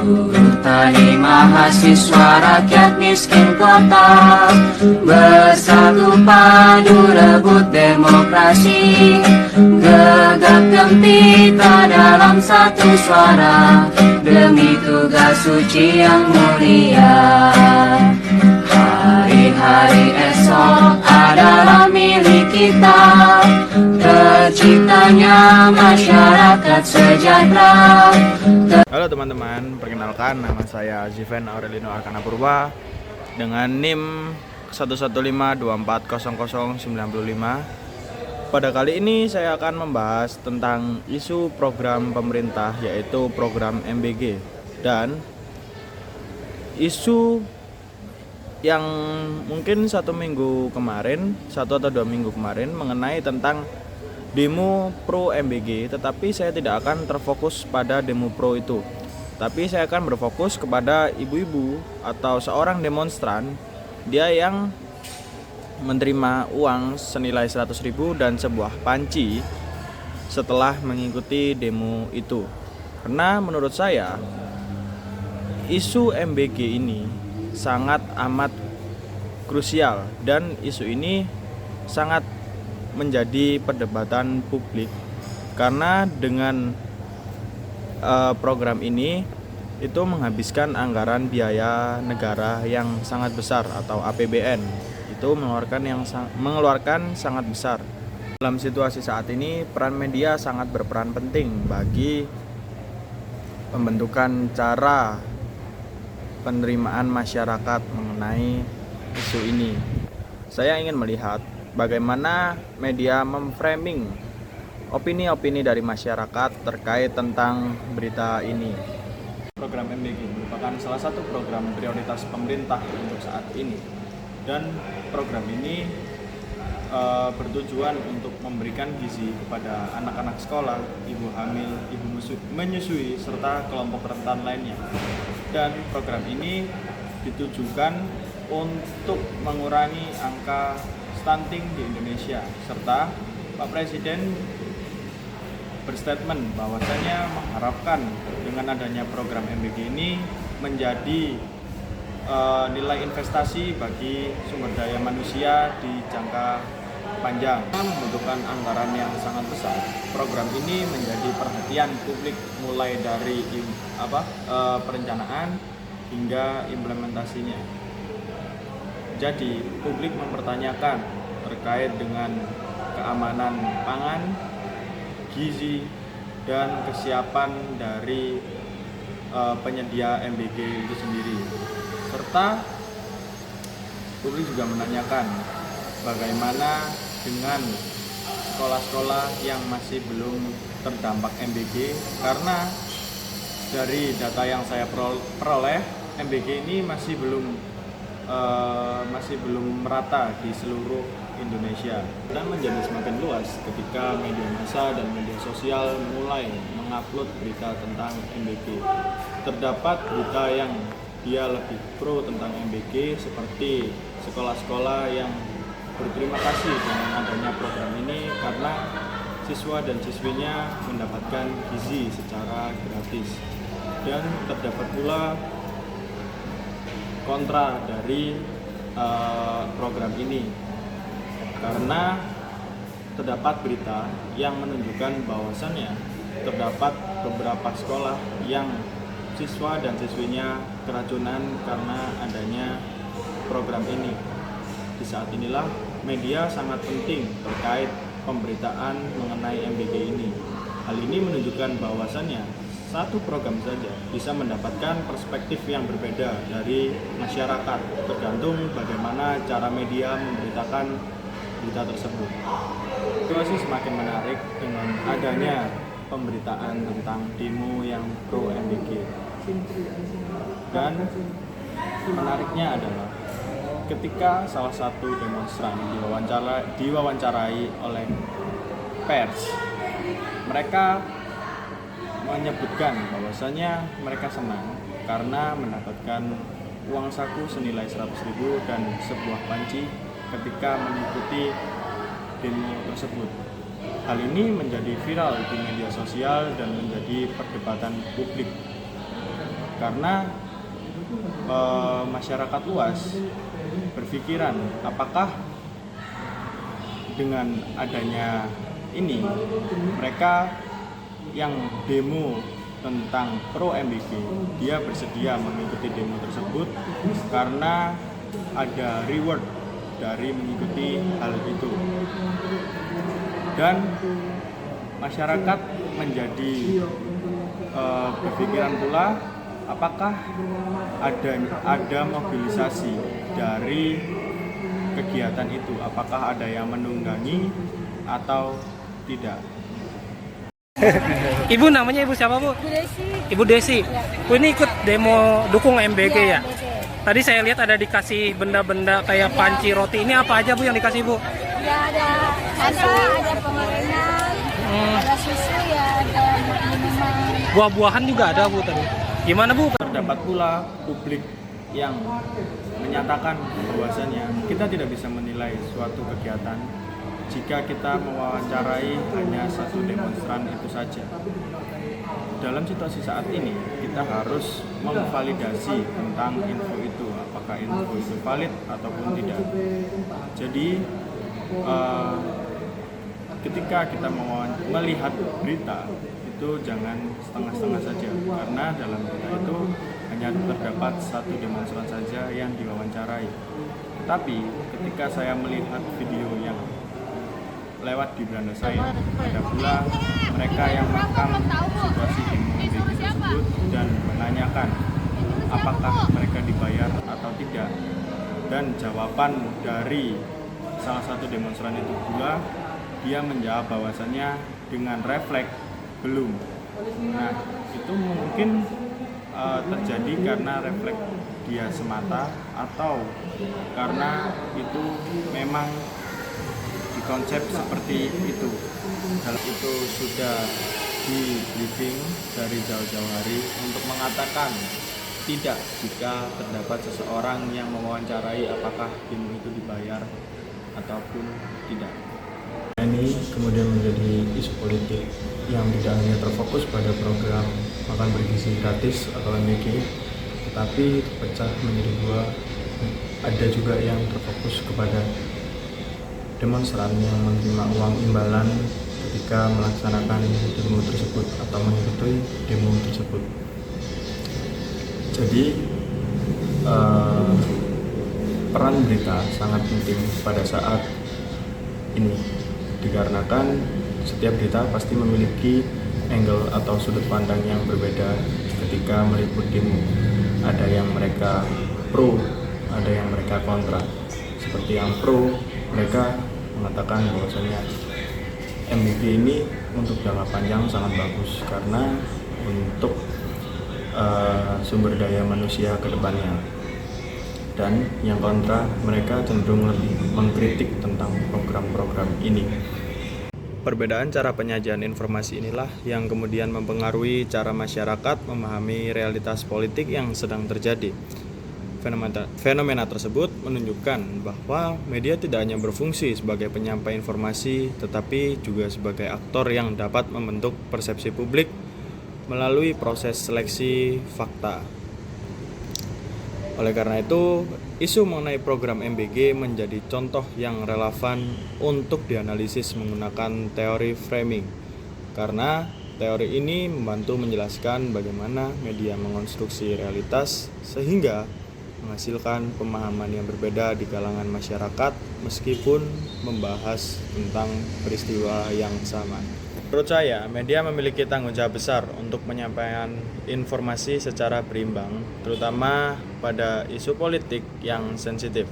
Buruh tani mahasiswa rakyat miskin kota bersatu padu rebut demokrasi, gegap gempita dalam satu suara demi tugas suci yang mulia. Hari-hari esok adalah milik kita, terciptanya masyarakat sejahtera. Halo teman-teman, perkenalkan nama saya Ziven Aurelino Arkana Purba dengan NIM 115240095. Pada kali ini saya akan membahas tentang isu program pemerintah, yaitu program MBG, dan isu yang mungkin 1 atau 2 minggu kemarin mengenai tentang demo pro MBG, tetapi saya tidak akan terfokus pada demo pro itu, tapi saya akan berfokus kepada ibu-ibu atau seorang demonstran, dia yang menerima uang senilai 100.000 dan sebuah panci setelah mengikuti demo itu. Karena menurut saya isu MBG ini sangat amat krusial dan isu ini sangat menjadi perdebatan publik, karena dengan program ini itu menghabiskan anggaran biaya negara yang sangat besar atau APBN, itu mengeluarkan sangat besar. Dalam situasi saat ini, peran media sangat berperan penting bagi pembentukan cara penerimaan masyarakat mengenai isu ini. Saya ingin melihat bagaimana media memframing opini-opini dari masyarakat terkait tentang berita ini. Program MBG merupakan salah satu program prioritas pemerintah untuk saat ini, dan program ini bertujuan untuk memberikan gizi kepada anak-anak sekolah, ibu hamil, ibu menyusui, serta kelompok rentan lainnya. Dan program ini ditujukan untuk mengurangi angka stunting di Indonesia, serta Pak Presiden berstatement bahwasanya mengharapkan dengan adanya program MBG ini menjadi nilai investasi bagi sumber daya manusia di jangka panjang. Membutuhkan anggaran yang sangat besar. Program ini menjadi perhatian publik mulai dari perencanaan hingga implementasinya. Jadi publik mempertanyakan terkait dengan keamanan pangan, gizi, dan kesiapan dari penyedia MBG itu sendiri. Serta publik juga menanyakan bagaimana dengan sekolah-sekolah yang masih belum terdampak MBG, karena dari data yang saya peroleh, MBG ini masih belum merata di seluruh Indonesia, dan menjadi semakin luas ketika media massa dan media sosial mulai mengupload berita tentang MBG. Terdapat berita yang dia lebih pro tentang MBG, seperti sekolah-sekolah yang berterima kasih dengan adanya program ini karena siswa dan siswinya mendapatkan gizi secara gratis. Dan terdapat pula kontra dari program ini, karena terdapat berita yang menunjukkan bahwasannya terdapat beberapa sekolah yang siswa dan siswinya keracunan karena adanya program ini. Di saat inilah media sangat penting terkait pemberitaan mengenai MBG ini. Hal ini menunjukkan bahwasannya satu program saja bisa mendapatkan perspektif yang berbeda dari masyarakat, tergantung bagaimana cara media memberitakan berita tersebut. Situasi semakin menarik dengan adanya pemberitaan tentang demo yang pro MBG. Dan menariknya adalah ketika salah satu demonstran diwawancarai oleh pers, mereka menyebutkan bahwasanya mereka senang karena mendapatkan uang saku senilai 100.000 dan sebuah panci ketika mengikuti demo tersebut. Hal ini menjadi viral di media sosial dan menjadi perdebatan publik. karena masyarakat luas berpikiran apakah dengan adanya ini mereka yang demo tentang pro MBG dia bersedia mengikuti demo tersebut karena ada reward dari mengikuti hal itu, dan masyarakat menjadi berpikiran pula apakah ada mobilisasi dari kegiatan itu, apakah ada yang menunggangi atau tidak. Ibu namanya ibu siapa Bu? Bu Desi. Ibu Desi. Ya. Bu ini ikut demo dukung MBG ya? MBG. Tadi saya lihat ada dikasih benda-benda kayak panci roti. Ini apa aja Bu yang dikasih Bu? Ya ada ada penggorengan, ada susu ya, ada minuman. Buah-buahan juga ada Bu tadi. Gimana Bu? Terdapat pula publik yang menyatakan bahwasanya kita tidak bisa menilai suatu kegiatan jika kita mewawancarai hanya satu demonstran itu saja. Dalam situasi saat ini, kita harus memvalidasi tentang info itu, apakah info itu valid ataupun tidak. Jadi, ketika kita melihat berita, itu jangan setengah-setengah saja, karena dalam berita itu hanya terdapat satu demonstran saja yang diwawancarai. Tapi, ketika saya melihat video yang lewat di beranda saya, ada pula mereka yang merekam situasi demo MBG tersebut dan menanyakan apakah mereka dibayar atau tidak, dan jawaban dari salah satu demonstran itu pula dia menjawab bahwasannya dengan refleks belum. Nah, itu mungkin terjadi karena refleks dia semata atau karena itu memang konsep seperti itu. Hal itu sudah di briefing dari jauh-jauh hari untuk mengatakan tidak jika terdapat seseorang yang mewawancarai apakah demo itu dibayar ataupun tidak. Ini kemudian menjadi isu politik yang tidak hanya terfokus pada program makan bergizi gratis atau MBG, tetapi terpecah menjadi dua. Ada juga yang terfokus kepada demonstran yang menerima uang imbalan ketika melaksanakan demo tersebut atau mengikuti demo tersebut. Jadi peran berita sangat penting pada saat ini, dikarenakan setiap berita pasti memiliki angle atau sudut pandang yang berbeda ketika meliput demo. Ada yang mereka pro, ada yang mereka kontra. Seperti yang pro, mereka mengatakan bahwasanya MBG ini untuk jangka panjang sangat bagus karena untuk sumber daya manusia ke depannya. Dan yang kontra, mereka cenderung lebih mengkritik tentang program-program ini. Perbedaan cara penyajian informasi inilah yang kemudian mempengaruhi cara masyarakat memahami realitas politik yang sedang terjadi. Fenomena tersebut menunjukkan bahwa media tidak hanya berfungsi sebagai penyampai informasi, tetapi juga sebagai aktor yang dapat membentuk persepsi publik melalui proses seleksi fakta. Oleh karena itu, isu mengenai program MBG menjadi contoh yang relevan untuk dianalisis menggunakan teori framing, karena teori ini membantu menjelaskan bagaimana media mengonstruksi realitas sehingga menghasilkan pemahaman yang berbeda di kalangan masyarakat meskipun membahas tentang peristiwa yang sama. Menurut saya, media memiliki tanggung jawab besar untuk menyampaikan informasi secara berimbang, terutama pada isu politik yang sensitif.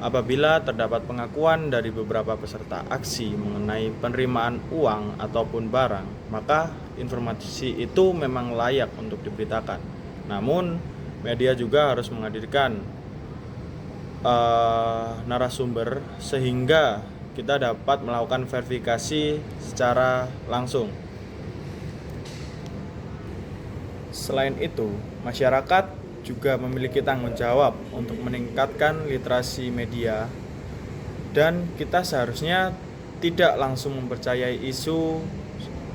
Apabila terdapat pengakuan dari beberapa peserta aksi mengenai penerimaan uang ataupun barang, maka informasi itu memang layak untuk diberitakan. Namun, media juga harus menghadirkan narasumber sehingga kita dapat melakukan verifikasi secara langsung. Selain itu, masyarakat juga memiliki tanggung jawab untuk meningkatkan literasi media, dan kita seharusnya tidak langsung mempercayai isu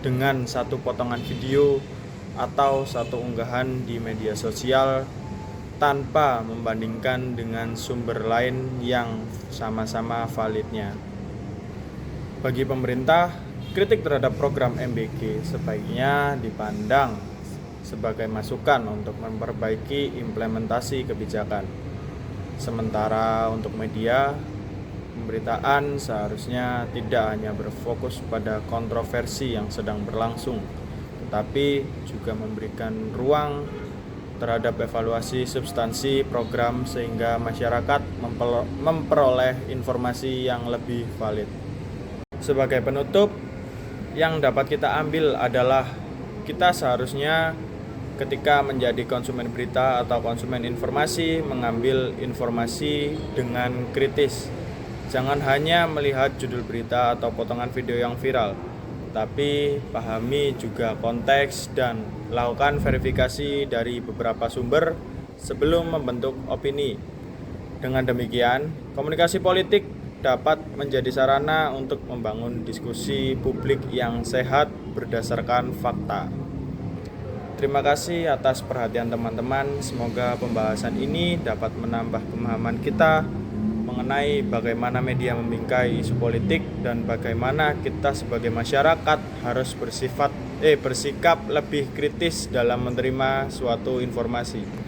dengan satu potongan video atau satu unggahan di media sosial tanpa membandingkan dengan sumber lain yang sama-sama validnya. Bagi pemerintah, kritik terhadap program MBG sebaiknya dipandang sebagai masukan untuk memperbaiki implementasi kebijakan. Sementara untuk media, pemberitaan seharusnya tidak hanya berfokus pada kontroversi yang sedang berlangsung, tetapi juga memberikan ruang terhadap evaluasi substansi program sehingga masyarakat memperoleh informasi yang lebih valid. Sebagai penutup, yang dapat kita ambil adalah kita seharusnya ketika menjadi konsumen berita atau konsumen informasi, mengambil informasi dengan kritis. Jangan hanya melihat judul berita atau potongan video yang viral, tapi pahami juga konteks dan lakukan verifikasi dari beberapa sumber sebelum membentuk opini. Dengan demikian, komunikasi politik dapat menjadi sarana untuk membangun diskusi publik yang sehat berdasarkan fakta. Terima kasih atas perhatian teman-teman. Semoga pembahasan ini dapat menambah pemahaman kita mengenai bagaimana media membingkai isu politik dan bagaimana kita sebagai masyarakat harus bersikap lebih kritis dalam menerima suatu informasi.